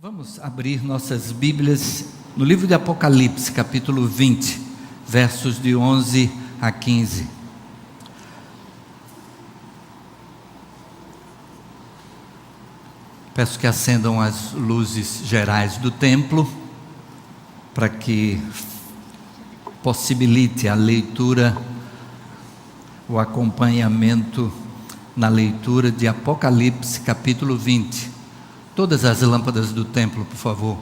Vamos abrir nossas Bíblias no livro de Apocalipse, capítulo 20, versos de 11 a 15. Peço que acendam as luzes gerais do templo, para que possibilite a leitura, o acompanhamento na leitura de Apocalipse, capítulo 20. Todas as lâmpadas do templo, por favor.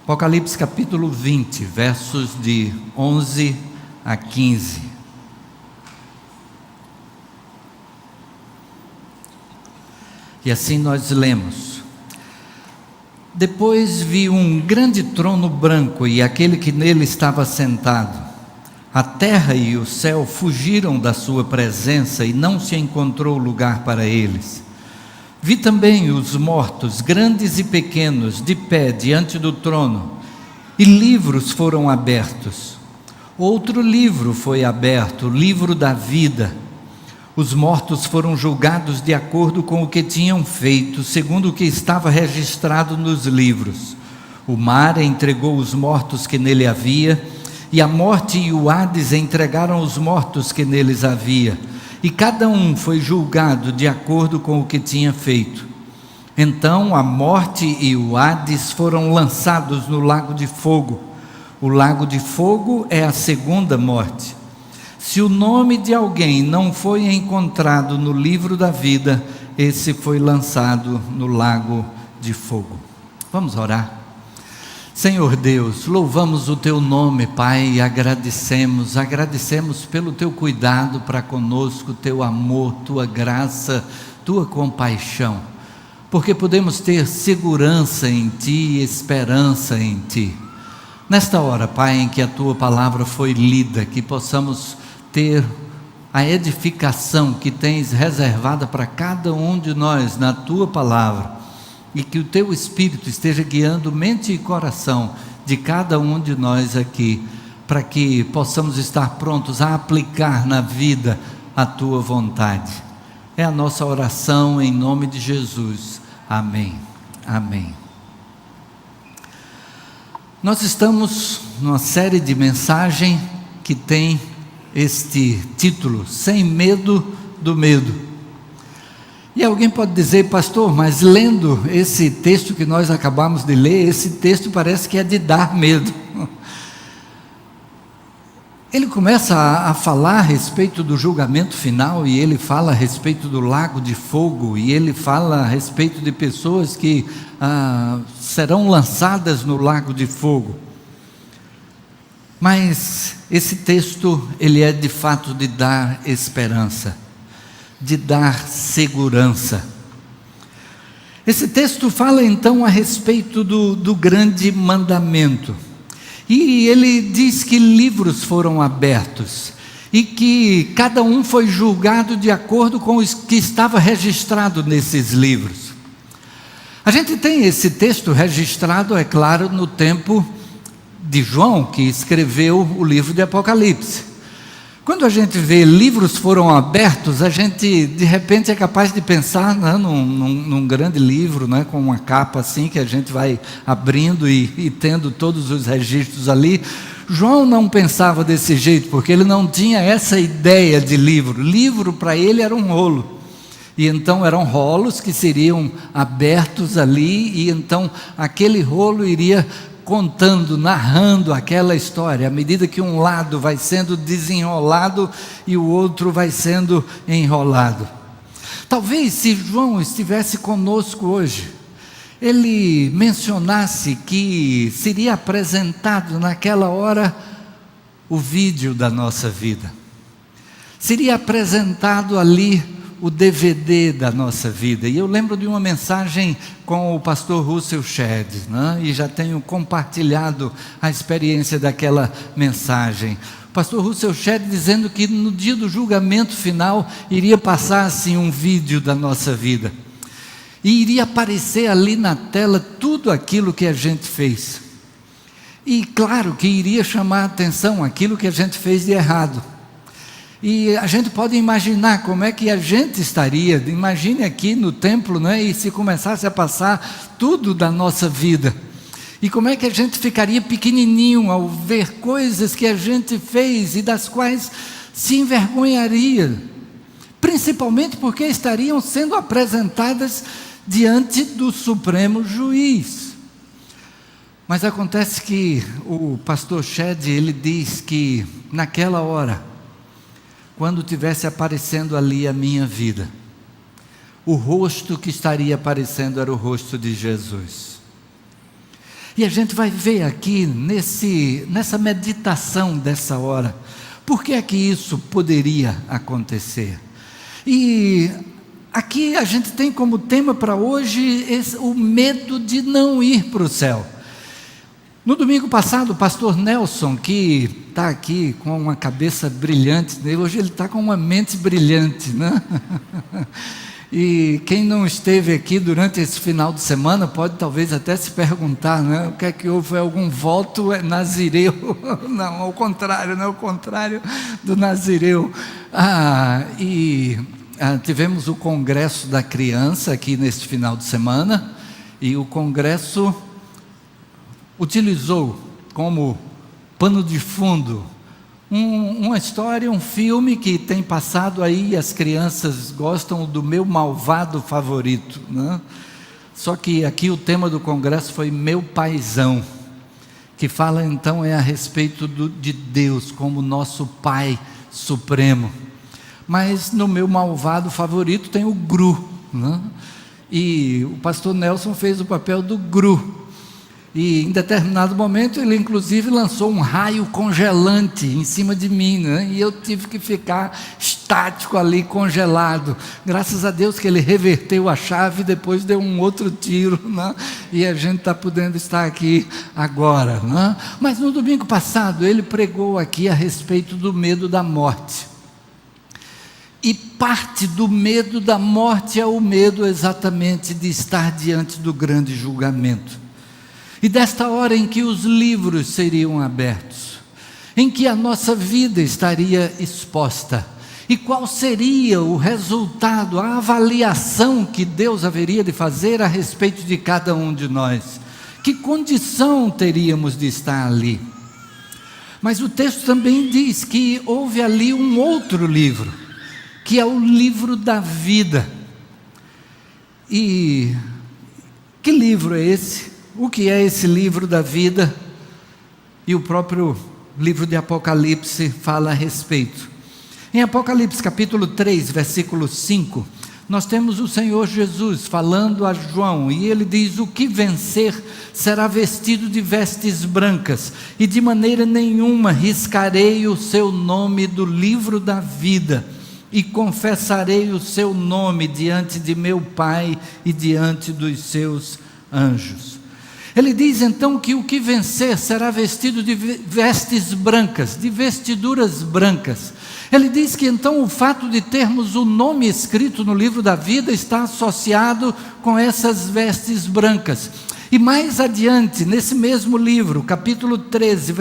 Apocalipse capítulo 20, versos de 11 a 15. E assim nós lemos: Depois vi um grande trono branco e aquele que nele estava sentado. A terra e o céu fugiram da sua presença e não se encontrou lugar para eles. Vi também os mortos, grandes e pequenos, de pé diante do trono, e livros foram abertos. Outro livro foi aberto, o livro da vida. Os mortos foram julgados de acordo com o que tinham feito, segundo o que estava registrado nos livros. O mar entregou os mortos que nele havia, e a morte e o Hades entregaram os mortos que neles havia. E cada um foi julgado de acordo com o que tinha feito. Então a morte e o Hades foram lançados no lago de fogo. O lago de fogo é a segunda morte. Se o nome de alguém não foi encontrado no livro da vida, esse foi lançado no lago de fogo. Vamos orar. Senhor Deus, louvamos o Teu nome, Pai, e agradecemos pelo Teu cuidado para conosco, Teu amor, Tua graça, Tua compaixão, porque podemos ter segurança em Ti, esperança em Ti. Nesta hora, Pai, em que a Tua palavra foi lida, que possamos ter a edificação que Tens reservada para cada um de nós na Tua palavra, e que o Teu Espírito esteja guiando mente e coração de cada um de nós aqui, para que possamos estar prontos a aplicar na vida a Tua vontade. É a nossa oração em nome de Jesus. Amém. Amém. Nós estamos numa série de mensagens que tem este título: Sem Medo do Medo. E alguém pode dizer: pastor, mas lendo esse texto que nós acabamos de ler, esse texto parece que é de dar medo. Ele começa a falar a respeito do julgamento final, e ele fala a respeito do lago de fogo, e ele fala a respeito de pessoas que serão lançadas no lago de fogo. Mas esse texto, ele é de fato de dar esperança, de dar segurança. Esse texto fala então a respeito do grande mandamento, e ele diz que livros foram abertos, e que cada um foi julgado de acordo com o que estava registrado nesses livros. A gente tem esse texto registrado, é claro, no tempo de João, que escreveu o livro de Apocalipse. Quando a gente vê livros foram abertos, a gente de repente é capaz de pensar, né, num grande livro, né, com uma capa assim, que a gente vai abrindo e tendo todos os registros ali. João não pensava desse jeito, porque ele não tinha essa ideia de livro. Livro para ele era um rolo. E então eram rolos que seriam abertos ali, e então aquele rolo iria contando, narrando aquela história, à medida que um lado vai sendo desenrolado e o outro vai sendo enrolado. Talvez, se João estivesse conosco hoje, ele mencionasse que seria apresentado naquela hora o vídeo da nossa vida, seria apresentado ali o DVD da nossa vida. E eu lembro de uma mensagem com o pastor Russell Shedd, né? E já tenho compartilhado a experiência daquela mensagem. O pastor Russell Shedd dizendo que no dia do julgamento final iria passar assim um vídeo da nossa vida, e iria aparecer ali na tela tudo aquilo que a gente fez, e claro que iria chamar a atenção aquilo que a gente fez de errado. E a gente pode imaginar como é que a gente estaria, imagine aqui no templo, não é? E se começasse a passar tudo da nossa vida, e como é que a gente ficaria pequenininho ao ver coisas que a gente fez e das quais se envergonharia, principalmente porque estariam sendo apresentadas diante do Supremo Juiz. Mas acontece que o pastor Shed, ele diz que naquela hora, quando tivesse aparecendo ali a minha vida, o rosto que estaria aparecendo era o rosto de Jesus. E a gente vai ver aqui nessa meditação dessa hora, por que é que isso poderia acontecer? E aqui a gente tem como tema para hoje o medo de não ir para o céu. No domingo passado, o pastor Nelson, que está aqui com uma cabeça brilhante, hoje ele está com uma mente brilhante, né? E quem não esteve aqui durante esse final de semana pode talvez até se perguntar, né? O que é que houve? Foi algum voto nazireu? Não, ao contrário, não é o contrário do nazireu. Tivemos o congresso da criança aqui neste final de semana, e o congresso utilizou como pano de fundo uma história, um filme que tem passado aí, as crianças gostam do Meu Malvado Favorito, né? Só que aqui o tema do congresso foi Meu Paizão, que fala então a respeito de Deus como nosso Pai Supremo. Mas no Meu Malvado Favorito tem o Gru, né? E o pastor Nelson fez o papel do Gru. E em determinado momento ele inclusive lançou um raio congelante em cima de mim, né? E eu tive que ficar estático ali, congelado. Graças a Deus que ele reverteu a chave e depois deu um outro tiro, né? E a gente está podendo estar aqui agora, né? Mas no domingo passado ele pregou aqui a respeito do medo da morte. E parte do medo da morte é o medo exatamente de estar diante do grande julgamento. E desta hora em que os livros seriam abertos, em que a nossa vida estaria exposta, e qual seria o resultado, a avaliação que Deus haveria de fazer a respeito de cada um de nós, que condição teríamos de estar ali. Mas o texto também diz que houve ali um outro livro, que é o livro da vida. E que livro é esse? O que é esse livro da vida? E o próprio livro de Apocalipse fala a respeito. Em Apocalipse capítulo 3, versículo 5, nós temos o Senhor Jesus falando a João, e ele diz: o que vencer será vestido de vestes brancas, e de maneira nenhuma riscarei o seu nome do livro da vida, e confessarei o seu nome diante de meu Pai e diante dos seus anjos. Ele diz então que o que vencer será vestido de vestes brancas, de vestiduras brancas. Ele diz que então o fato de termos o nome escrito no livro da vida está associado com essas vestes brancas. E mais adiante, nesse mesmo livro, capítulo 7,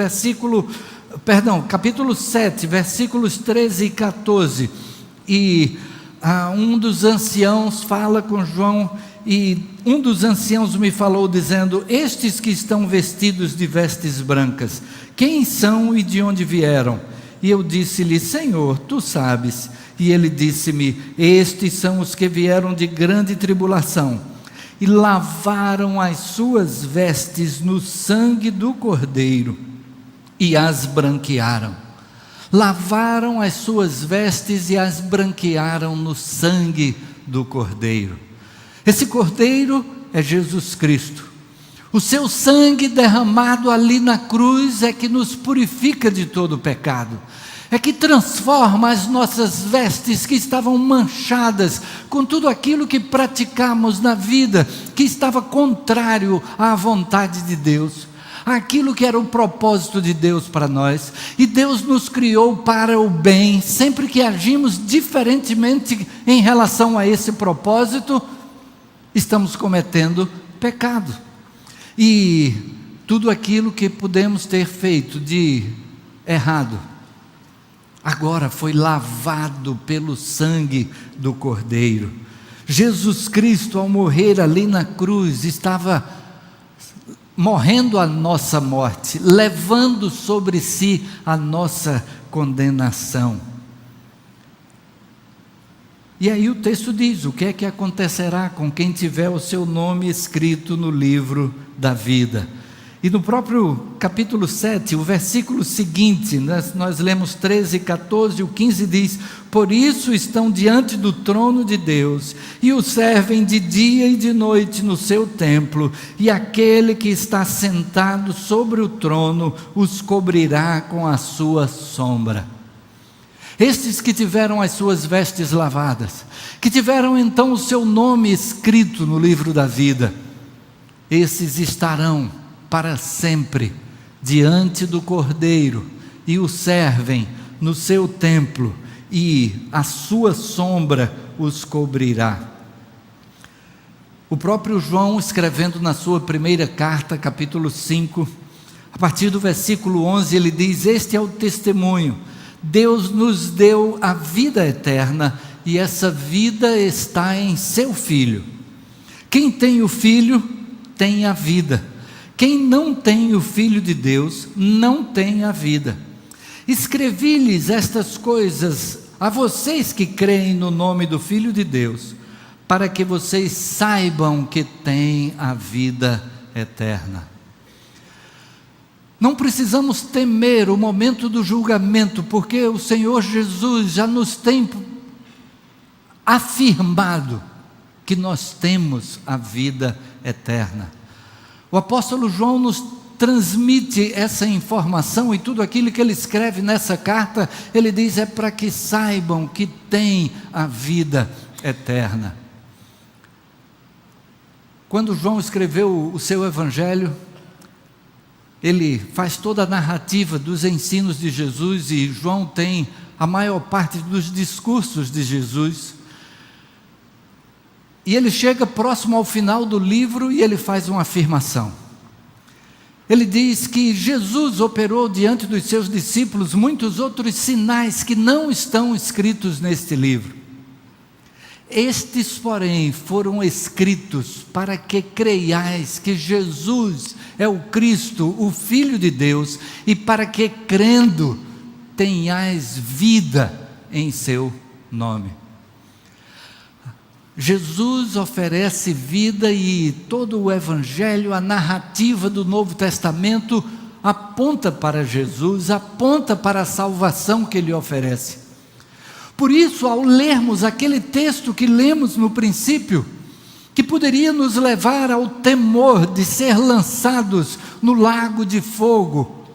versículos 13 e 14, e um dos anciãos fala com João, e um dos anciãos me falou dizendo: estes que estão vestidos de vestes brancas, quem são e de onde vieram? E eu disse-lhe: Senhor, tu sabes. E ele disse-me: estes são os que vieram de grande tribulação, e lavaram as suas vestes no sangue do Cordeiro, e as branquearam. Lavaram as suas vestes e as branquearam no sangue do Cordeiro. Esse Cordeiro é Jesus Cristo. O seu sangue derramado ali na cruz é que nos purifica de todo o pecado, é que transforma as nossas vestes que estavam manchadas com tudo aquilo que praticamos na vida, que estava contrário à vontade de Deus, aquilo que era o propósito de Deus para nós. E Deus nos criou para o bem. Sempre que agimos diferentemente em relação a esse propósito, estamos cometendo pecado. E tudo aquilo que pudemos ter feito de errado, agora foi lavado pelo sangue do Cordeiro. Jesus Cristo, ao morrer ali na cruz, estava morrendo a nossa morte, levando sobre si a nossa condenação. E aí o texto diz: o que é que acontecerá com quem tiver o seu nome escrito no livro da vida? E no próprio capítulo 7, o versículo seguinte, nós lemos 13, 14, o 15 diz: por isso estão diante do trono de Deus, e o servem de dia e de noite no seu templo, e aquele que está sentado sobre o trono os cobrirá com a sua sombra. Estes que tiveram as suas vestes lavadas, que tiveram então o seu nome escrito no livro da vida, esses estarão para sempre diante do Cordeiro, e o servem no seu templo, e a sua sombra os cobrirá. O próprio João, escrevendo na sua primeira carta, capítulo 5, a partir do versículo 11, ele diz: este é o testemunho, Deus nos deu a vida eterna, e essa vida está em seu Filho. Quem tem o Filho tem a vida. Quem não tem o Filho de Deus não tem a vida. Escrevi-lhes estas coisas a vocês que creem no nome do Filho de Deus, para que vocês saibam que têm a vida eterna. Não precisamos temer o momento do julgamento, porque o Senhor Jesus já nos tem afirmado que nós temos a vida eterna. O apóstolo João nos transmite essa informação, e tudo aquilo que ele escreve nessa carta, ele diz: é para que saibam que tem a vida eterna. Quando João escreveu o seu evangelho, ele faz toda a narrativa dos ensinos de Jesus, e João tem a maior parte dos discursos de Jesus. E ele chega próximo ao final do livro e ele faz uma afirmação. Ele diz que Jesus operou diante dos seus discípulos muitos outros sinais que não estão escritos neste livro. Estes, porém, foram escritos para que creiais que Jesus é o Cristo, o Filho de Deus, e para que, crendo, tenhais vida em seu nome. Jesus oferece vida, e todo o Evangelho, a narrativa do Novo Testamento aponta para Jesus, aponta para a salvação que Ele oferece. Por isso, ao lermos aquele texto que lemos no princípio, que poderia nos levar ao temor de ser lançados no lago de fogo,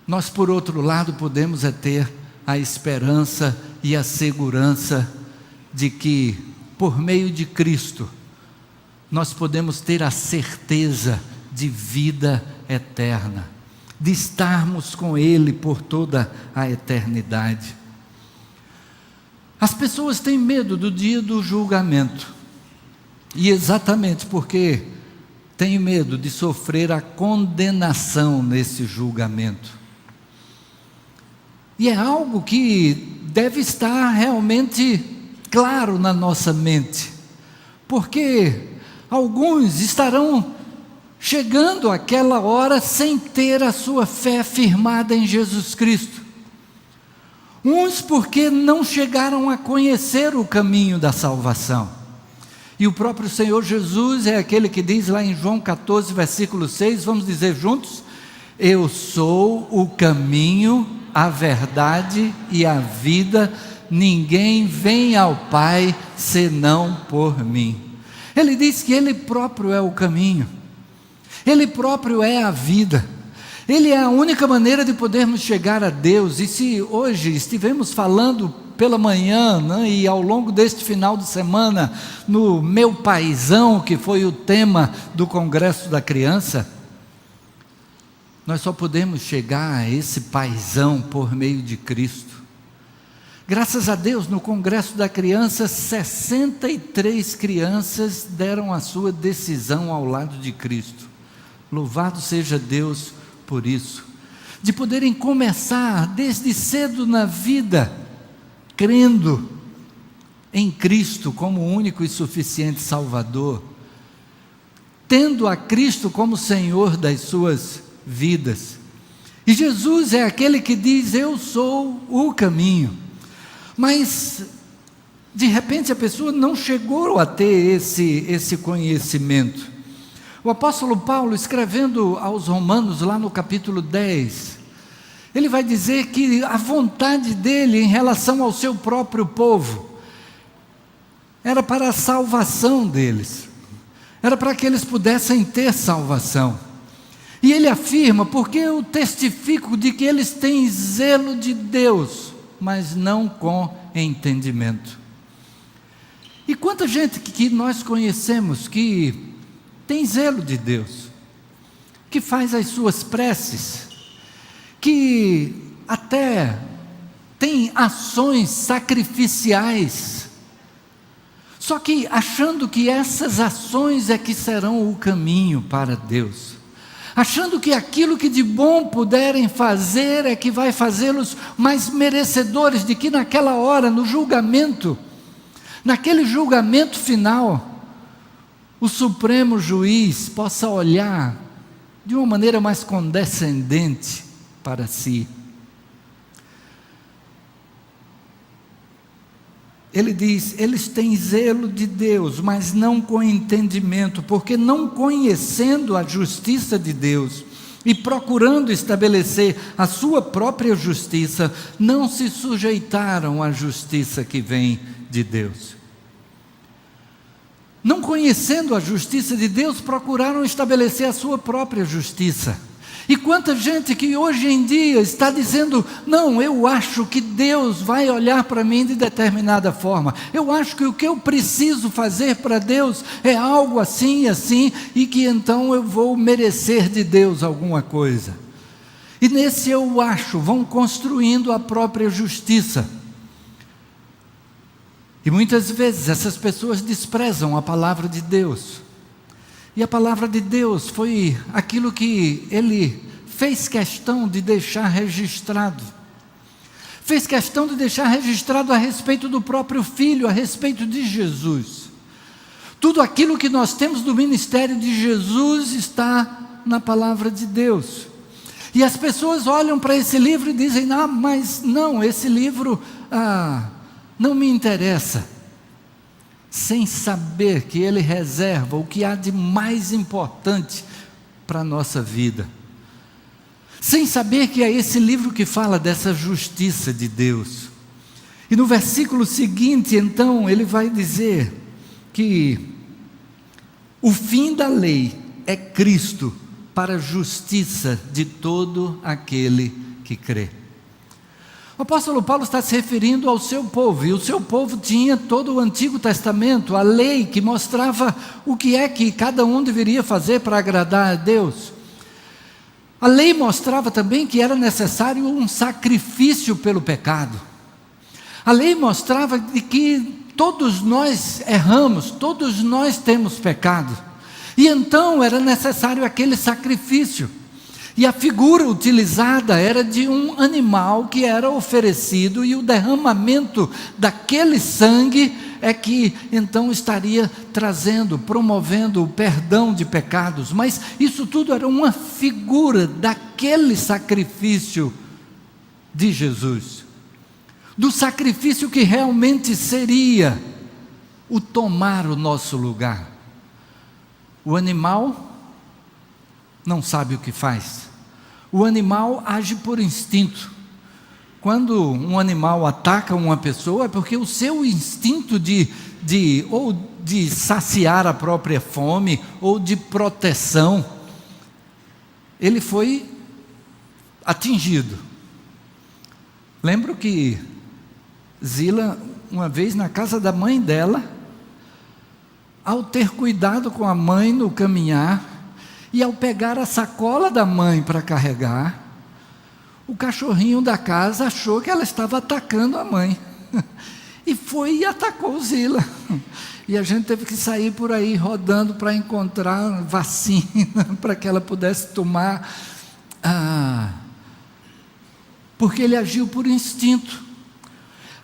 nós, por outro lado, podemos ter a esperança e a segurança de que, por meio de Cristo, nós podemos ter a certeza de vida eterna, de estarmos com Ele por toda a eternidade. As pessoas têm medo do dia do julgamento, e exatamente porque têm medo de sofrer a condenação nesse julgamento. E é algo que deve estar realmente claro na nossa mente, porque alguns estarão chegando àquela hora sem ter a sua fé firmada em Jesus Cristo. Uns porque não chegaram a conhecer o caminho da salvação. E o próprio Senhor Jesus é aquele que diz lá em João 14, versículo 6, vamos dizer juntos: eu sou o caminho, a verdade e a vida, ninguém vem ao Pai senão por mim. Ele diz que Ele próprio é o caminho, Ele próprio é a vida, Ele é a única maneira de podermos chegar a Deus. E se hoje estivemos falando pela manhã, né, e ao longo deste final de semana, no Meu Paizão, que foi o tema do Congresso da Criança, nós só podemos chegar a esse paizão por meio de Cristo. Graças a Deus, no Congresso da Criança, 63 crianças deram a sua decisão ao lado de Cristo. Louvado seja Deus por isso. de poderem começar desde cedo na vida, crendo em Cristo como único e suficiente Salvador, tendo a Cristo como Senhor das suas vidas. E Jesus é aquele que diz: eu sou o caminho. Mas, de repente, a pessoa não chegou a ter esse conhecimento. O apóstolo Paulo, escrevendo aos Romanos, lá no capítulo 10, ele vai dizer que a vontade dele em relação ao seu próprio povo era para a salvação deles, era para que eles pudessem ter salvação. E ele afirma: porque eu testifico de que eles têm zelo de Deus, mas não com entendimento. E quanta gente que nós conhecemos que tem zelo de Deus, que faz as suas preces, que até tem ações sacrificiais, só que achando que essas ações é que serão o caminho para Deus, achando que aquilo que de bom puderem fazer é que vai fazê-los mais merecedores de que naquela hora, no julgamento, naquele julgamento final, o Supremo Juiz possa olhar de uma maneira mais condescendente para si. Ele diz: eles têm zelo de Deus, mas não com entendimento, porque não conhecendo a justiça de Deus e procurando estabelecer a sua própria justiça, não se sujeitaram à justiça que vem de Deus. Não conhecendo a justiça de Deus, procuraram estabelecer a sua própria justiça. E quanta gente que hoje em dia está dizendo: não, eu acho que Deus vai olhar para mim de determinada forma, eu acho que o que eu preciso fazer para Deus é algo assim e assim, e que então eu vou merecer de Deus alguma coisa. E nesse eu acho, vão construindo a própria justiça. E muitas vezes essas pessoas desprezam a palavra de Deus. E a palavra de Deus foi aquilo que ele fez questão de deixar registrado. Fez questão de deixar registrado a respeito do próprio Filho, a respeito de Jesus. Tudo aquilo que nós temos do ministério de Jesus está na palavra de Deus. E as pessoas olham para esse livro e dizem: ah, mas não, esse livro não me interessa. Sem saber que ele reserva o que há de mais importante para a nossa vida. Sem saber que é esse livro que fala dessa justiça de Deus. E no versículo seguinte, então, ele vai dizer que o fim da lei é Cristo para a justiça de todo aquele que crê. O apóstolo Paulo está se referindo ao seu povo, e o seu povo tinha todo o Antigo Testamento, a lei que mostrava o que é que cada um deveria fazer para agradar a Deus. A lei mostrava também que era necessário um sacrifício pelo pecado. A lei mostrava de que todos nós erramos, todos nós temos pecado, e então era necessário aquele sacrifício. E a figura utilizada era de um animal que era oferecido, e o derramamento daquele sangue é que então estaria trazendo, promovendo o perdão de pecados. Mas isso tudo era uma figura daquele sacrifício de Jesus, do sacrifício que realmente seria o tomar o nosso lugar. O animal não sabe o que faz. O animal age por instinto. Quando um animal ataca uma pessoa, é porque o seu instinto ou de saciar a própria fome, ou de proteção, ele foi atingido. Lembro que Zila, uma vez na casa da mãe dela, ao ter cuidado com a mãe no caminhar, e ao pegar a sacola da mãe para carregar, o cachorrinho da casa achou que ela estava atacando a mãe, e foi e atacou Zila, e a gente teve que sair por aí rodando para encontrar vacina, para que ela pudesse tomar. porque ele agiu por instinto.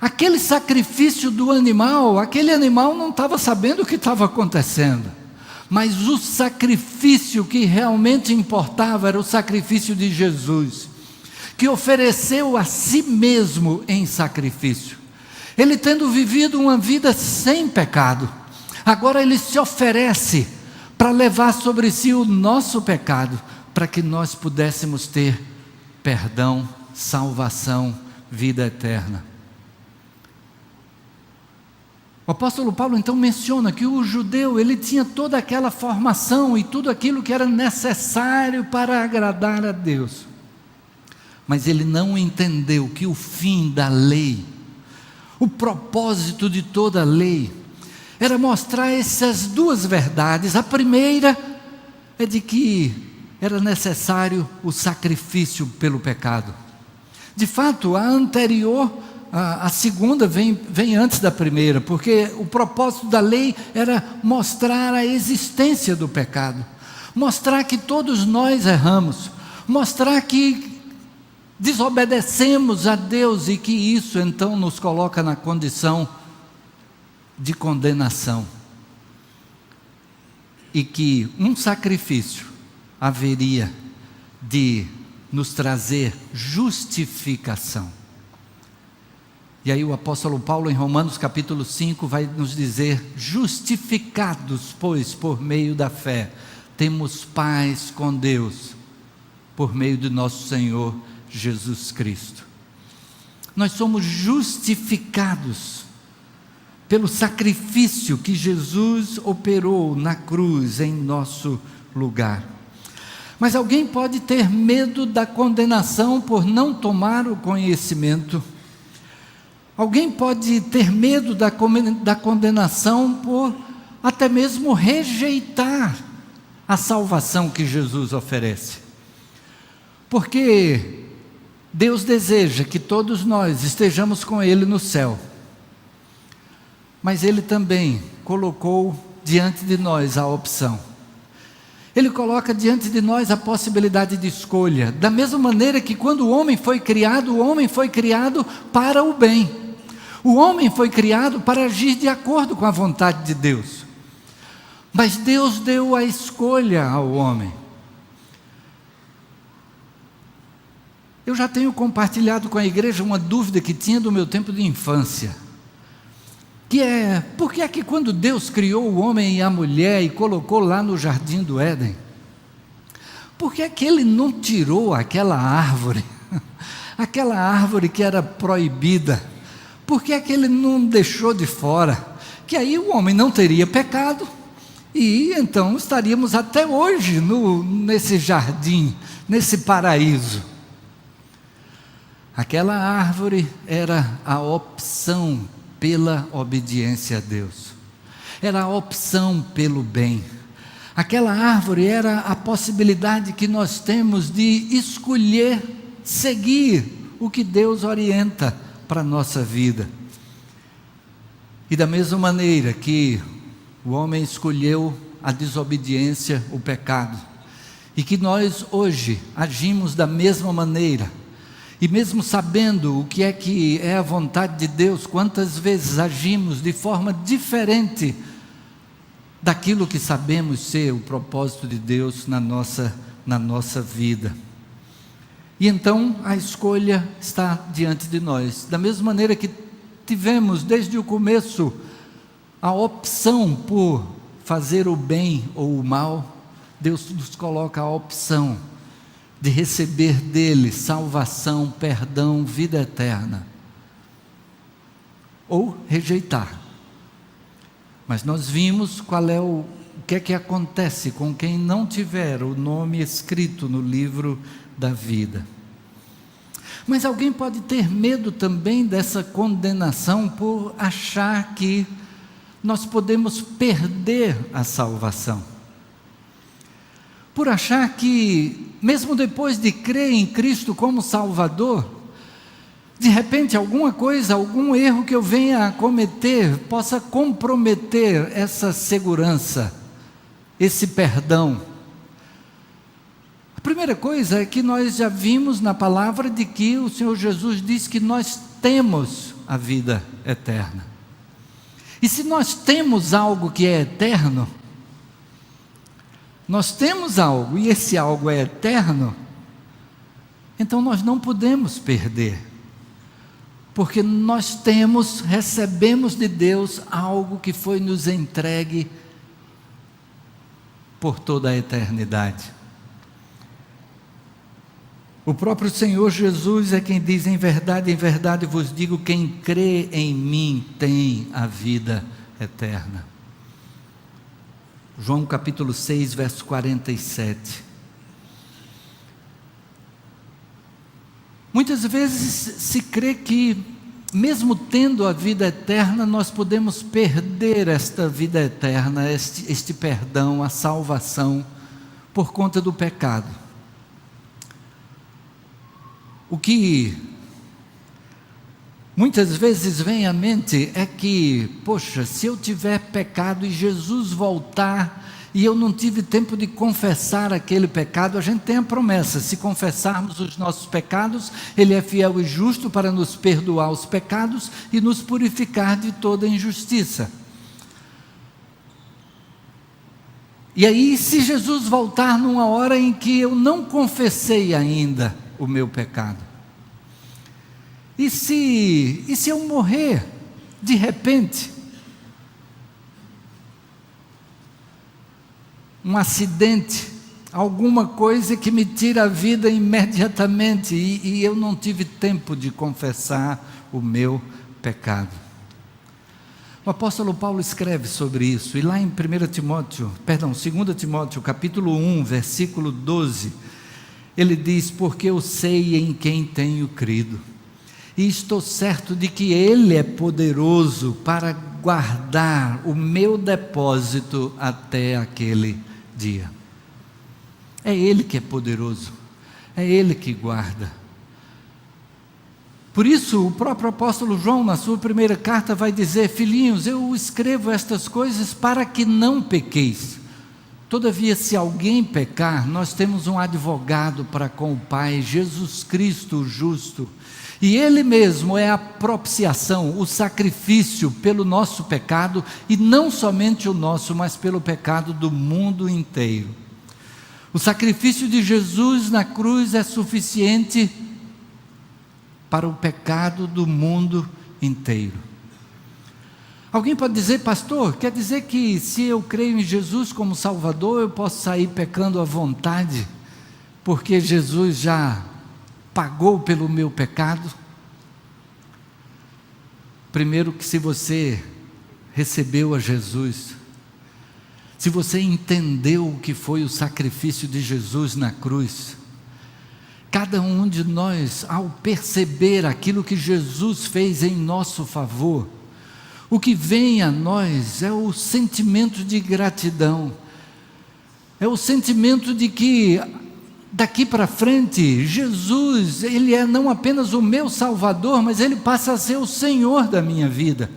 Aquele sacrifício do animal, aquele animal não estava sabendo o que estava acontecendo, mas o sacrifício que realmente importava era o sacrifício de Jesus, que ofereceu a si mesmo em sacrifício. Ele tendo vivido uma vida sem pecado, agora ele se oferece para levar sobre si o nosso pecado, para que nós pudéssemos ter perdão, salvação, vida eterna. O apóstolo Paulo então menciona que o judeu, ele tinha toda aquela formação e tudo aquilo que era necessário para agradar a Deus, mas ele não entendeu que o fim da lei, o propósito de toda a lei, era mostrar essas duas verdades. A primeira é de que era necessário o sacrifício pelo pecado. De fato, a anterior, a segunda vem antes da primeira, porque o propósito da lei era mostrar a existência do pecado, mostrar que todos nós erramos, mostrar que desobedecemos a Deus e que isso então nos coloca na condição de condenação, e que um sacrifício haveria de nos trazer justificação. E aí o apóstolo Paulo, em Romanos capítulo 5, vai nos dizer: justificados, pois, por meio da fé, temos paz com Deus, por meio de nosso Senhor Jesus Cristo. Nós somos justificados pelo sacrifício que Jesus operou na cruz em nosso lugar. Mas alguém pode ter medo da condenação por não tomar o conhecimento. Alguém pode ter medo da condenação por até mesmo rejeitar a salvação que Jesus oferece. Porque Deus deseja que todos nós estejamos com Ele no céu, mas Ele também colocou diante de nós a opção. Ele coloca diante de nós a possibilidade de escolha, da mesma maneira que quando o homem foi criado para o bem. O homem foi criado para agir de acordo com a vontade de Deus. Mas Deus deu a escolha ao homem. Eu já tenho compartilhado com a igreja uma dúvida que tinha do meu tempo de infância, que é: por que é que quando Deus criou o homem e a mulher e colocou lá no jardim do Éden, por que é que Ele não tirou aquela árvore, aquela árvore que era proibida? Por que é que Ele não deixou de fora? Que aí o homem não teria pecado, e então estaríamos até hoje nesse jardim, nesse paraíso. Aquela árvore era a opção pela obediência a Deus, era a opção pelo bem. Aquela árvore era a possibilidade que nós temos de escolher seguir o que Deus orienta para a nossa vida. E da mesma maneira que o homem escolheu a desobediência, o pecado, e que nós hoje agimos da mesma maneira, e mesmo sabendo o que é a vontade de Deus, quantas vezes agimos de forma diferente daquilo que sabemos ser o propósito de Deus na nossa vida. E então a escolha está diante de nós. Da mesma maneira que tivemos desde o começo a opção por fazer o bem ou o mal, Deus nos coloca a opção de receber dele salvação, perdão, vida eterna, ou rejeitar. Mas nós vimos qual é o que acontece com quem não tiver o nome escrito no livro da vida. Mas alguém pode ter medo também dessa condenação por achar que nós podemos perder a salvação, por achar que mesmo depois de crer em Cristo como Salvador, de repente alguma coisa, algum erro que eu venha a cometer possa comprometer essa segurança, esse perdão. A primeira coisa é que nós já vimos na palavra de que o Senhor Jesus disse que nós temos a vida eterna. E se nós temos algo que é eterno, nós temos algo e esse algo é eterno, então nós não podemos perder, porque nós recebemos de Deus algo que foi nos entregue por toda a eternidade. O próprio Senhor Jesus é quem diz: em verdade vos digo, quem crê em mim tem a vida eterna. João capítulo 6, verso 47. Muitas vezes se crê que, mesmo tendo a vida eterna, nós podemos perder esta vida eterna, este perdão, a salvação, por conta do pecado. O que muitas vezes vem à mente é que, poxa, se eu tiver pecado e Jesus voltar e eu não tive tempo de confessar aquele pecado, a gente tem a promessa: se confessarmos os nossos pecados, Ele é fiel e justo para nos perdoar os pecados e nos purificar de toda injustiça. E aí, se Jesus voltar numa hora em que eu não confessei ainda o meu pecado, e se eu morrer de repente, um acidente, alguma coisa que me tira a vida imediatamente, e eu não tive tempo de confessar o meu pecado. O apóstolo Paulo escreve sobre isso, e lá em 2 Timóteo, capítulo 1, versículo 12, ele diz: porque eu sei em quem tenho crido, e estou certo de que Ele é poderoso para guardar o meu depósito até aquele dia. É Ele que é poderoso, é Ele que guarda. Por isso, o próprio apóstolo João, na sua primeira carta, vai dizer: filhinhos, eu escrevo estas coisas para que não pequeis. Todavia, se alguém pecar, nós temos um advogado para com o Pai, Jesus Cristo, o justo. E Ele mesmo é a propiciação, o sacrifício pelo nosso pecado, e não somente o nosso, mas pelo pecado do mundo inteiro. O sacrifício de Jesus na cruz é suficiente para o pecado do mundo inteiro. Alguém pode dizer: pastor, quer dizer que se eu creio em Jesus como Salvador, eu posso sair pecando à vontade, porque Jesus já pagou pelo meu pecado? Primeiro, que se você recebeu a Jesus, se você entendeu o que foi o sacrifício de Jesus na cruz, cada um de nós, ao perceber aquilo que Jesus fez em nosso favor, o que vem a nós é o sentimento de gratidão, é o sentimento de que daqui para frente, Jesus, Ele é não apenas o meu Salvador, mas Ele passa a ser o Senhor da minha vida.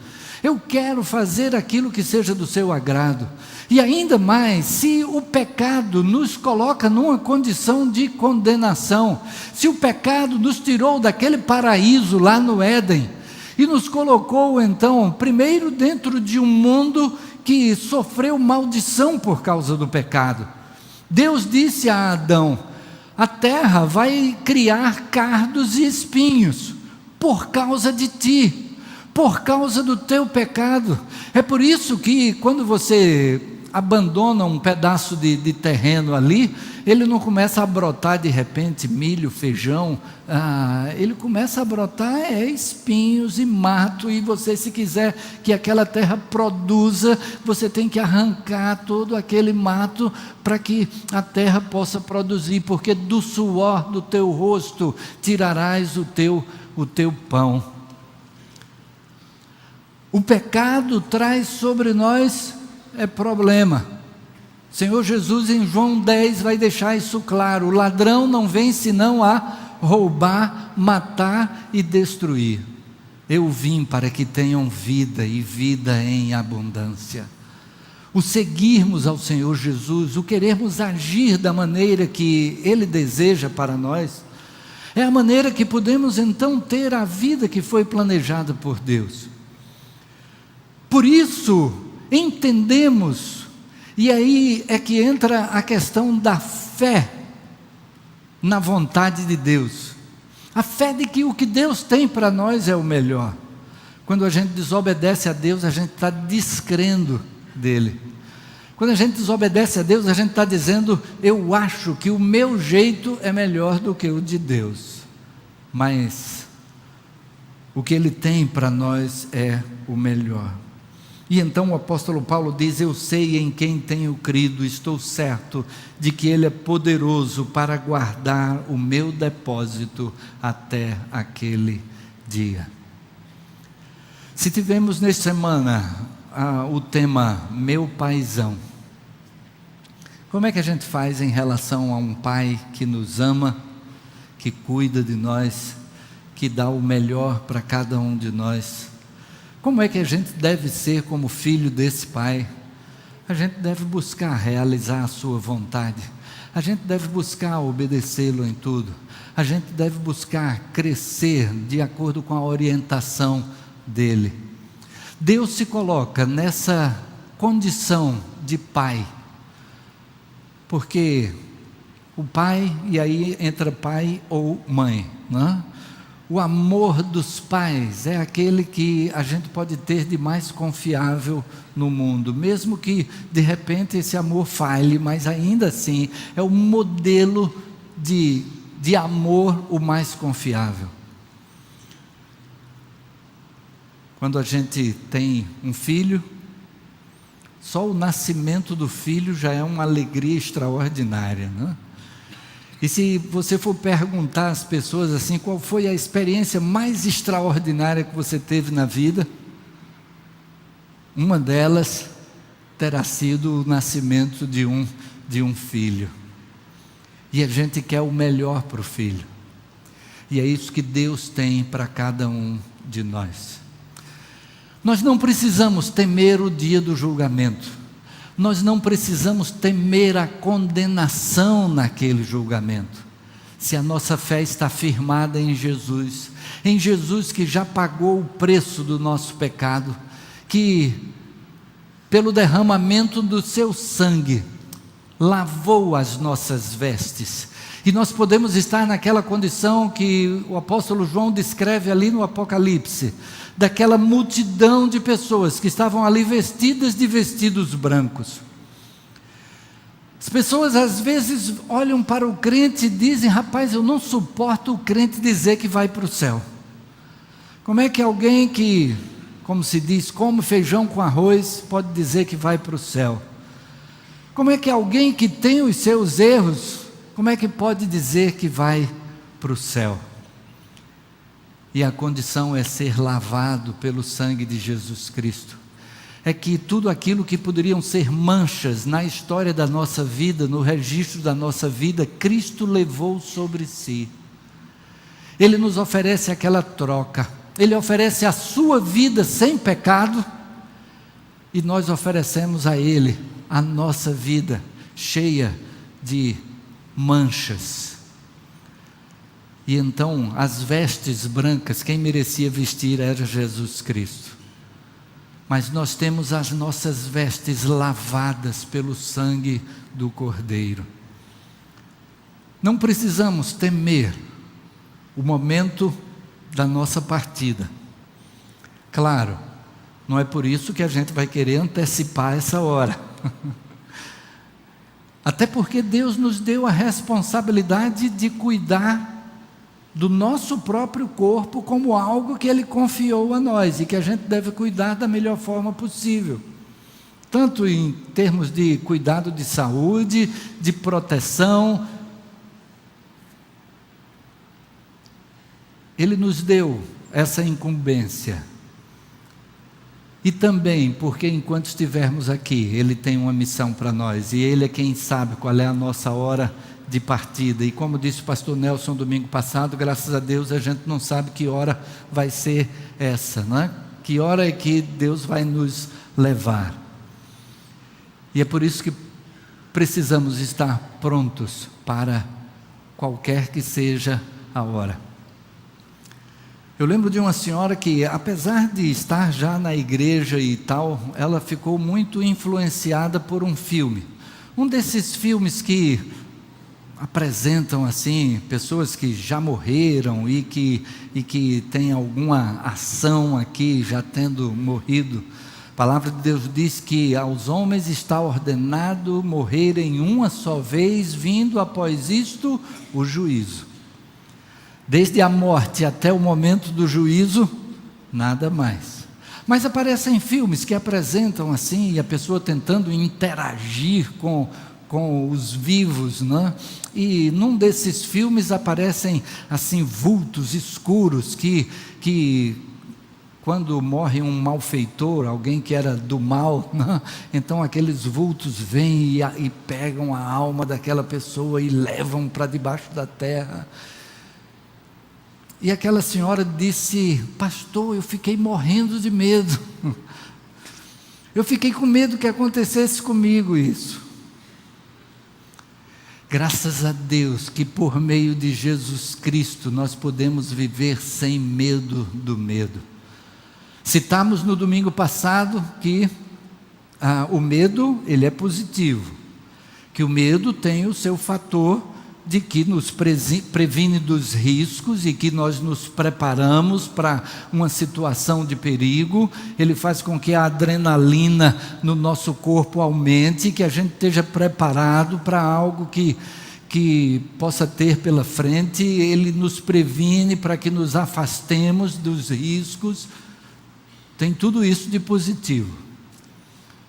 Eu quero fazer aquilo que seja do seu agrado. E ainda mais, se o pecado nos coloca numa condição de condenação, se o pecado nos tirou daquele paraíso lá no Éden, e nos colocou então, primeiro dentro de um mundo que sofreu maldição por causa do pecado. Deus disse a Adão: a terra vai criar cardos e espinhos, por causa de ti, por causa do teu pecado. É por isso que quando você abandona um pedaço de terreno ali, ele não começa a brotar de repente milho, feijão, ele começa a brotar espinhos e mato, e você, se quiser que aquela terra produza, você tem que arrancar todo aquele mato para que a terra possa produzir, porque do suor do teu rosto tirarás o teu pão. O pecado traz sobre nós problema. Senhor Jesus em João 10 vai deixar isso claro: o ladrão não vem senão a roubar, matar e destruir. Eu vim para que tenham vida, e vida em abundância. o seguirmos ao Senhor Jesus, o querermos agir da maneira que Ele deseja para nós, é a maneira que podemos então ter a vida que foi planejada por Deus. Por isso, entendemos, e aí é que entra a questão da fé na vontade de Deus, a fé de que o que Deus tem para nós é o melhor. Quando a gente desobedece a Deus, a gente está descrendo dele. Quando a gente desobedece a Deus, a gente está dizendo: eu acho que o meu jeito é melhor do que o de Deus, mas o que Ele tem para nós é o melhor. E então o apóstolo Paulo diz: eu sei em quem tenho crido, estou certo de que Ele é poderoso para guardar o meu depósito até aquele dia. Se tivemos nesta semana o tema Meu Paizão, como é que a gente faz em relação a um pai que nos ama, que cuida de nós, que dá o melhor para cada um de nós? Como é que a gente deve ser como filho desse pai? A gente deve buscar realizar a sua vontade, a gente deve buscar obedecê-lo em tudo, a gente deve buscar crescer de acordo com a orientação dele. Deus se coloca nessa condição de pai, porque o pai, e aí entra pai ou mãe, né? O amor dos pais é aquele que a gente pode ter de mais confiável no mundo, mesmo que de repente esse amor falhe, mas ainda assim é o modelo de amor o mais confiável. Quando a gente tem um filho, só o nascimento do filho já é uma alegria extraordinária, né? E se você for perguntar às pessoas assim, qual foi a experiência mais extraordinária que você teve na vida? Uma delas terá sido o nascimento de um filho. E a gente quer o melhor para o filho. E é isso que Deus tem para cada um de nós. Nós não precisamos temer o dia do julgamento. Nós não precisamos temer a condenação naquele julgamento, se a nossa fé está firmada em Jesus que já pagou o preço do nosso pecado, que pelo derramamento do seu sangue lavou as nossas vestes, e nós podemos estar naquela condição que o apóstolo João descreve ali no Apocalipse, daquela multidão de pessoas que estavam ali vestidas de vestidos brancos. As pessoas às vezes olham para o crente e dizem: rapaz, eu não suporto o crente dizer que vai para o céu. Como é que alguém que, como se diz, come feijão com arroz, pode dizer que vai para o céu? Como é que alguém que tem os seus erros, como é que pode dizer que vai para o céu? E a condição é ser lavado pelo sangue de Jesus Cristo. É que tudo aquilo que poderiam ser manchas na história da nossa vida, no registro da nossa vida, Cristo levou sobre si. Ele nos oferece aquela troca. Ele oferece a sua vida sem pecado, e nós oferecemos a Ele a nossa vida cheia de manchas. E então as vestes brancas, quem merecia vestir era Jesus Cristo. Mas nós temos as nossas vestes lavadas pelo sangue do Cordeiro. Não precisamos temer o momento da nossa partida. Claro, não é por isso que a gente vai querer antecipar essa hora. Até porque Deus nos deu a responsabilidade de cuidar do nosso próprio corpo como algo que Ele confiou a nós, e que a gente deve cuidar da melhor forma possível, tanto em termos de cuidado de saúde, de proteção. Ele nos deu essa incumbência, e também porque enquanto estivermos aqui, Ele tem uma missão para nós, e Ele é quem sabe qual é a nossa hora de partida. E como disse o pastor Nelson domingo passado, graças a Deus a gente não sabe que hora vai ser essa, não é? Que hora é que Deus vai nos levar. E é por isso que precisamos estar prontos para qualquer que seja a hora. Eu lembro de uma senhora que, apesar de estar já na igreja e tal, ela ficou muito influenciada por um filme. Um desses filmes que apresentam assim pessoas que já morreram e que tem alguma ação aqui já tendo morrido. A palavra de Deus diz que aos homens está ordenado morrerem uma só vez, vindo após isto o juízo. Desde a morte até o momento do juízo, nada mais. Mas aparecem filmes que apresentam assim, a pessoa tentando interagir com os vivos, né? E num desses filmes aparecem assim vultos escuros que quando morre um malfeitor, alguém que era do mal, né? Então aqueles vultos vêm e pegam a alma daquela pessoa e levam para debaixo da terra. E aquela senhora disse: pastor, eu fiquei morrendo de medo. Eu fiquei com medo que acontecesse comigo isso. Graças a Deus que por meio de Jesus Cristo nós podemos viver sem medo do medo. Citamos no domingo passado que o medo, ele é positivo, que o medo tem o seu fator de que nos previne dos riscos e que nós nos preparamos para uma situação de perigo. Ele faz com que a adrenalina no nosso corpo aumente, que a gente esteja preparado para algo que possa ter pela frente. Ele nos previne para que nos afastemos dos riscos. Tem tudo isso de positivo.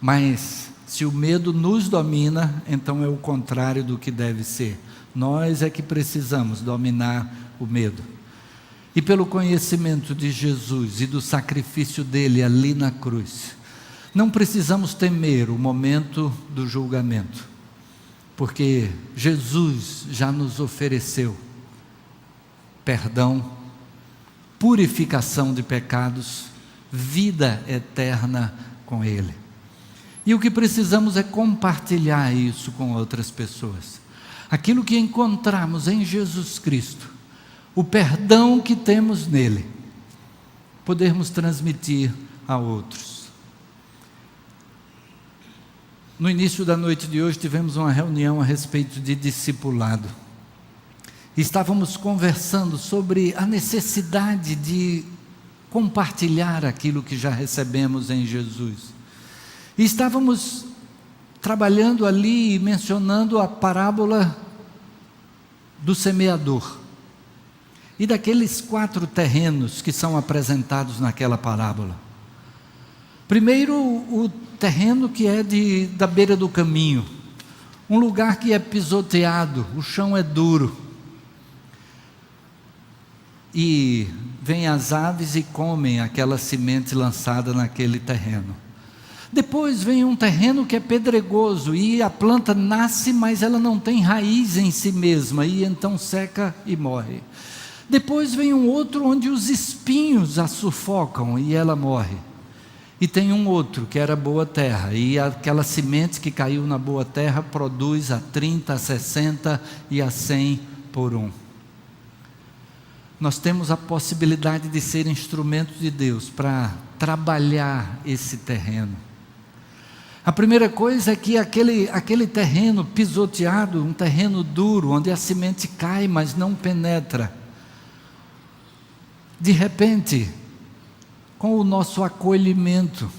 Mas se o medo nos domina, então é o contrário do que deve ser. Nós é que precisamos dominar o medo. E pelo conhecimento de Jesus e do sacrifício dele ali na cruz, não precisamos temer o momento do julgamento, porque Jesus já nos ofereceu perdão, purificação de pecados, vida eterna com ele. E o que precisamos é compartilhar isso com outras pessoas. Aquilo que encontramos em Jesus Cristo, o perdão que temos nele, podermos transmitir a outros. No início da noite de hoje tivemos uma reunião a respeito de discipulado. Estávamos conversando sobre a necessidade de compartilhar aquilo que já recebemos em Jesus. E estávamos trabalhando ali e mencionando a parábola do semeador e daqueles 4 terrenos que são apresentados naquela parábola. Primeiro, o terreno que é da beira do caminho, um lugar que é pisoteado, o chão é duro, e vêm as aves e comem aquela semente lançada naquele terreno. Depois vem um terreno que é pedregoso e a planta nasce, mas ela não tem raiz em si mesma, e então seca e morre. Depois vem um outro onde os espinhos a sufocam e ela morre. E tem um outro que era boa terra, e aquela semente que caiu na boa terra produz a 30, a 60 e a 100 por um. Nós temos a possibilidade de ser instrumentos de Deus para trabalhar esse terreno. A primeira coisa é que aquele terreno pisoteado, um terreno duro, onde a semente cai, mas não penetra. De repente, com o nosso acolhimento,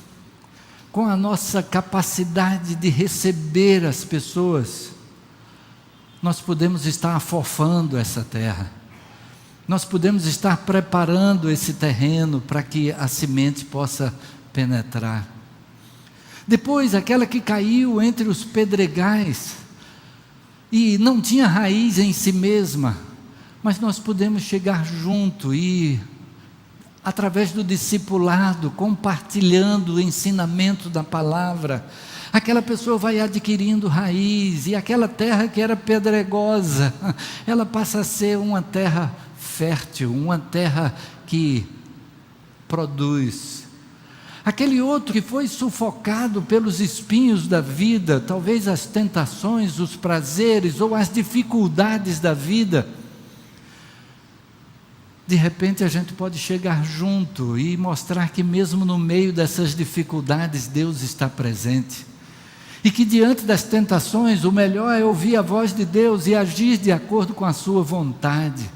com a nossa capacidade de receber as pessoas, nós podemos estar afofando essa terra. Nós podemos estar preparando esse terreno para que a semente possa penetrar. Depois, aquela que caiu entre os pedregais e não tinha raiz em si mesma, mas nós podemos chegar junto e, através do discipulado, compartilhando o ensinamento da palavra, aquela pessoa vai adquirindo raiz, e aquela terra que era pedregosa, ela passa a ser uma terra fértil, uma terra que produz. Aquele outro que foi sufocado pelos espinhos da vida, talvez as tentações, os prazeres ou as dificuldades da vida. De repente a gente pode chegar junto e mostrar que mesmo no meio dessas dificuldades Deus está presente. E que diante das tentações o melhor é ouvir a voz de Deus e agir de acordo com a sua vontade.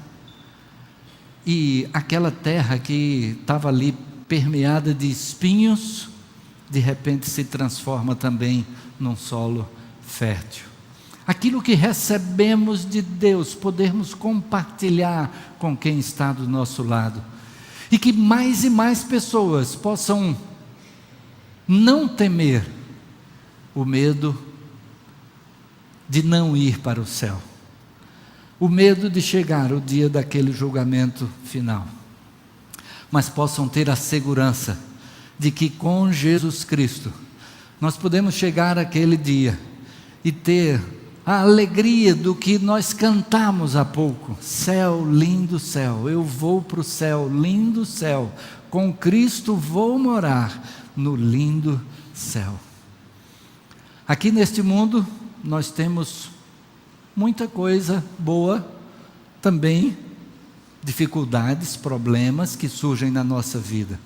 E aquela terra que estava ali permeada de espinhos, de repente se transforma também num solo fértil. Aquilo que recebemos de Deus, podermos compartilhar com quem está do nosso lado. E que mais e mais pessoas possam não temer o medo de não ir para o céu. O medo de chegar o dia daquele julgamento final. Mas possam ter a segurança de que com Jesus Cristo nós podemos chegar àquele dia e ter a alegria do que nós cantamos há pouco: céu, lindo céu, eu vou para o céu, lindo céu, com Cristo vou morar no lindo céu. Aqui neste mundo nós temos muita coisa boa, também dificuldades, problemas que surgem na nossa vida.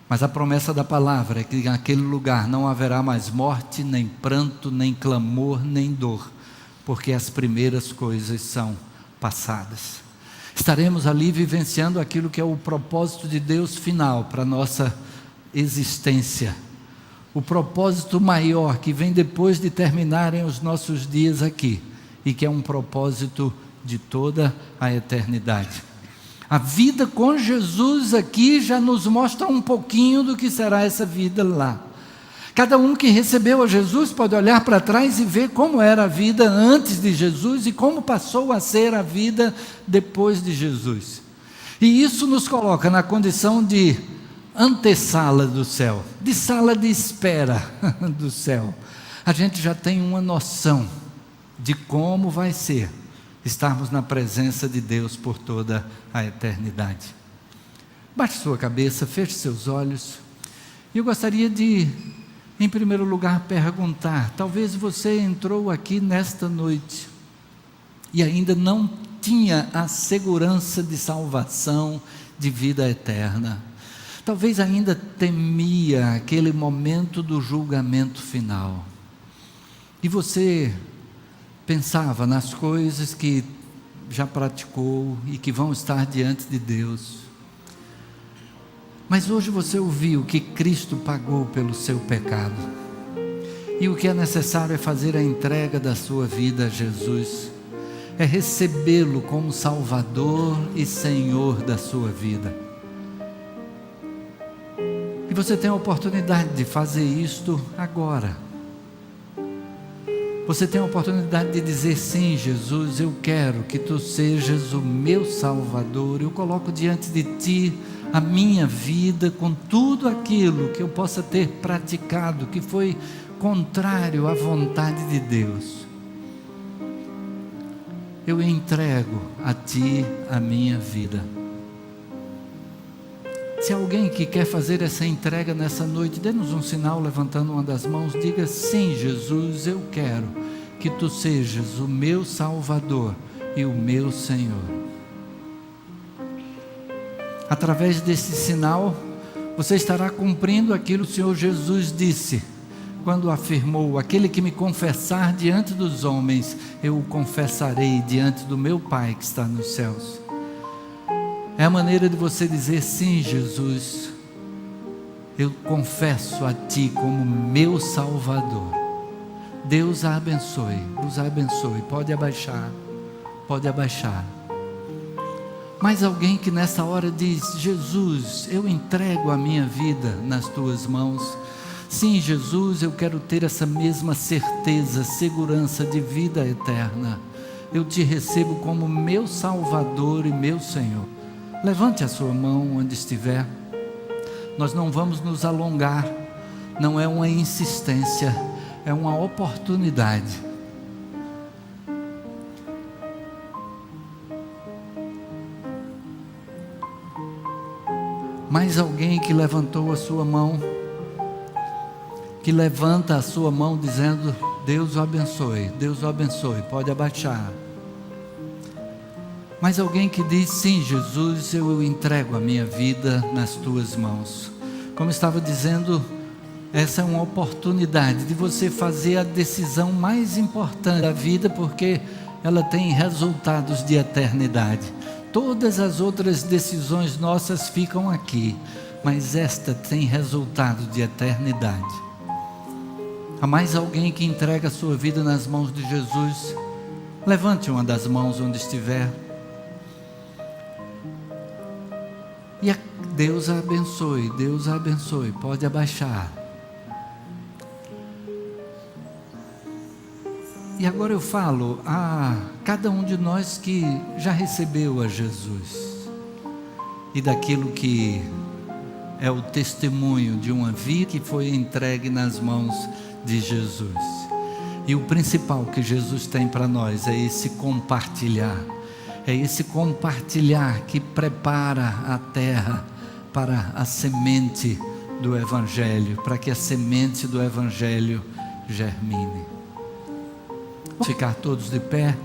Mas a promessa da palavra é que naquele lugar não haverá mais morte, nem pranto, nem clamor, nem dor, porque as primeiras coisas são passadas. Estaremos ali vivenciando aquilo que é o propósito de Deus final para a nossa existência. O propósito maior que vem depois de terminarem os nossos dias aqui, e que é um propósito de toda a eternidade. A vida com Jesus aqui já nos mostra um pouquinho do que será essa vida lá. Cada um que recebeu a Jesus pode olhar para trás e ver como era a vida antes de Jesus e como passou a ser a vida depois de Jesus. E isso nos coloca na condição de antessala do céu, de sala de espera do céu. A gente já tem uma noção de como vai ser estarmos na presença de Deus por toda a eternidade. Baixe sua cabeça, feche seus olhos. Eu gostaria de, em primeiro lugar, perguntar: talvez você entrou aqui nesta noite e ainda não tinha a segurança de salvação, de vida eterna. Talvez ainda temia aquele momento do julgamento final. E você pensava nas coisas que já praticou e que vão estar diante de Deus. Mas hoje você ouviu que Cristo pagou pelo seu pecado. E o que é necessário é fazer a entrega da sua vida a Jesus. É recebê-lo como Salvador e Senhor da sua vida. E você tem a oportunidade de fazer isto agora. Você tem a oportunidade de dizer: sim, Jesus, eu quero que Tu sejas o meu Salvador. Eu coloco diante de Ti a minha vida com tudo aquilo que eu possa ter praticado, que foi contrário à vontade de Deus. Eu entrego a Ti a minha vida. Se alguém que quer fazer essa entrega nessa noite, dê-nos um sinal levantando uma das mãos. Diga: sim, Jesus, eu quero que Tu sejas o meu Salvador e o meu Senhor. Através desse sinal, você estará cumprindo aquilo que o Senhor Jesus disse, quando afirmou: aquele que me confessar diante dos homens, eu o confessarei diante do meu Pai que está nos céus. É a maneira de você dizer: sim, Jesus, eu confesso a Ti como meu Salvador. Deus a abençoe, Deus a abençoe. Pode abaixar, pode abaixar. Mais alguém que nessa hora diz: Jesus, eu entrego a minha vida nas Tuas mãos. Sim, Jesus, eu quero ter essa mesma certeza, segurança de vida eterna. Eu Te recebo como meu Salvador e meu Senhor. Levante a sua mão onde estiver. Nós não vamos nos alongar, não é uma insistência, é uma oportunidade. Mais alguém que levantou a sua mão, que levanta a sua mão dizendo: Deus o abençoe, Deus o abençoe, pode abaixar. Mais alguém que diz: sim, Jesus, eu entrego a minha vida nas tuas mãos. Como estava dizendo, essa é uma oportunidade de você fazer a decisão mais importante da vida, porque ela tem resultados de eternidade. Todas as outras decisões nossas ficam aqui, mas esta tem resultado de eternidade. Há mais alguém que entrega a sua vida nas mãos de Jesus? Levante uma das mãos onde estiver. E Deus a abençoe, Deus a abençoe, pode abaixar. E agora eu falo a cada um de nós que já recebeu a Jesus, e daquilo que é o testemunho de uma vida que foi entregue nas mãos de Jesus. E o principal que Jesus tem para nós é esse compartilhar. É esse compartilhar que prepara a terra para a semente do Evangelho, para que a semente do Evangelho germine. Vamos ficar todos de pé.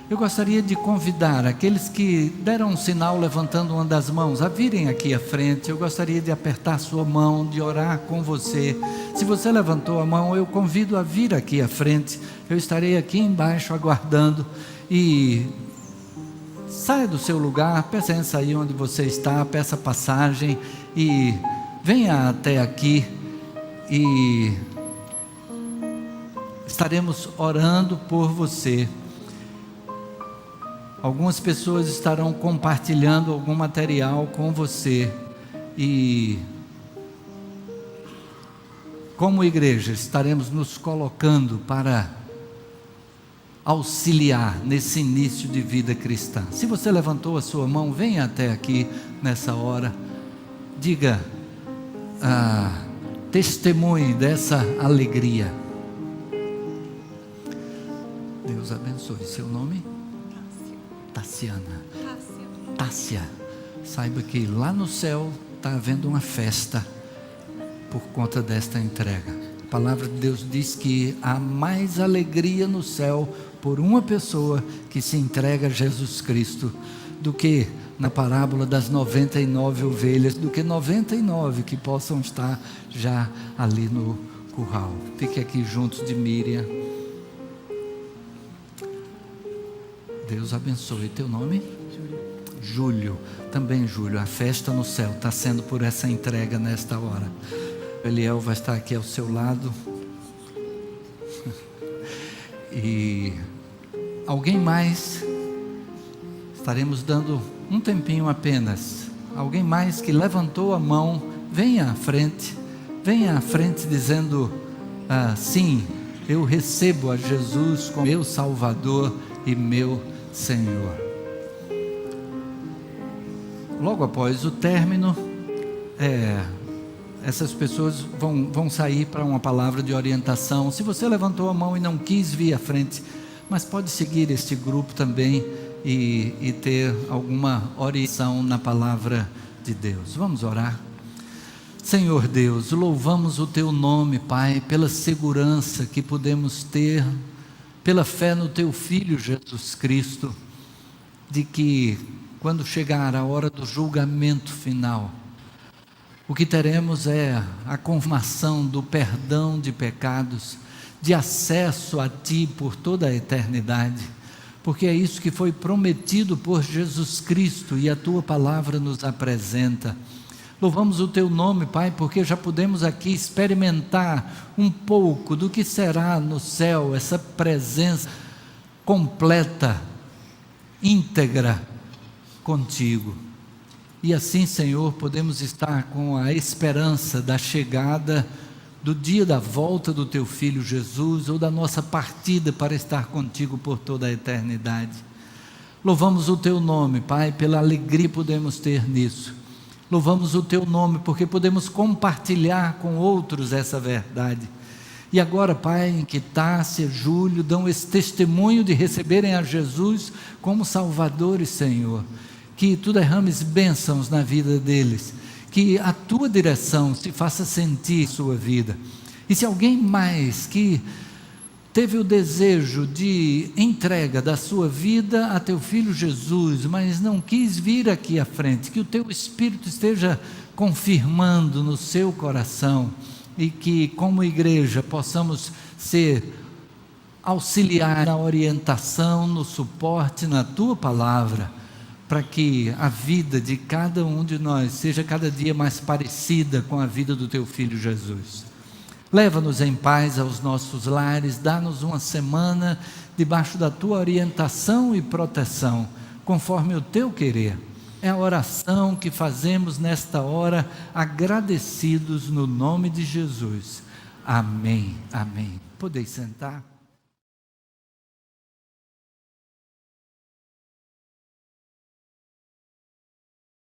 Eu gostaria de convidar aqueles que deram um sinal levantando uma das mãos a virem aqui à frente. Eu gostaria de apertar sua mão, de orar com você. Se você levantou a mão, eu convido a vir aqui à frente. Eu estarei aqui embaixo aguardando. E saia do seu lugar, peça aí onde você está, peça passagem e venha até aqui e estaremos orando por você. Algumas pessoas estarão compartilhando algum material com você e, como igreja, estaremos nos colocando para auxiliar nesse início de vida cristã. Se você levantou a sua mão, venha até aqui nessa hora, diga, testemunhe dessa alegria. Deus abençoe. Seu nome? Tassiana. Tássia. Saiba que lá no céu está havendo uma festa por conta desta entrega. A palavra de Deus diz que há mais alegria no céu por uma pessoa que se entrega a Jesus Cristo do que na parábola das 99 ovelhas, do que 99 que possam estar já ali no curral. Fique aqui juntos de Miriam. Deus abençoe. Teu nome? Júlio. Também Júlio, a festa no céu está sendo por essa entrega nesta hora. Eliel vai estar aqui ao seu lado. E alguém mais? Estaremos dando um tempinho apenas. Alguém mais que levantou a mão, venha à frente. Venha à frente dizendo, sim, eu recebo a Jesus como meu Salvador e meu Senhor. Logo após o término, essas pessoas vão sair para uma palavra de orientação. Se você levantou a mão e não quis vir à frente, mas pode seguir este grupo também e ter alguma orientação na palavra de Deus. Vamos orar. Senhor Deus, louvamos o Teu nome, Pai, pela segurança que podemos ter, pela fé no Teu Filho Jesus Cristo, de que quando chegar a hora do julgamento final, o que teremos é a confirmação do perdão de pecados, de acesso a Ti por toda a eternidade, porque é isso que foi prometido por Jesus Cristo e a Tua palavra nos apresenta. Louvamos o Teu nome, Pai, porque já podemos aqui experimentar um pouco do que será no céu, essa presença completa, íntegra contigo. E assim, Senhor, podemos estar com a esperança da chegada do dia da volta do Teu Filho Jesus, ou da nossa partida para estar contigo por toda a eternidade. Louvamos o Teu nome, Pai, pela alegria que podemos ter nisso. Louvamos o Teu nome porque podemos compartilhar com outros essa verdade. E agora, Pai, em que Tássia, Júlio dão esse testemunho de receberem a Jesus como Salvador e Senhor, que Tu derrames bênçãos na vida deles, que a tua direção se faça sentir em sua vida. E se alguém mais que teve o desejo de entrega da sua vida a teu Filho Jesus, mas não quis vir aqui à frente, que o teu Espírito esteja confirmando no seu coração, e que como igreja possamos ser auxiliar na orientação, no suporte, na tua palavra, para que a vida de cada um de nós seja cada dia mais parecida com a vida do teu Filho Jesus. Leva-nos em paz aos nossos lares, dá-nos uma semana debaixo da tua orientação e proteção, conforme o teu querer. É a oração que fazemos nesta hora, agradecidos no nome de Jesus. Amém, amém. Podeis sentar.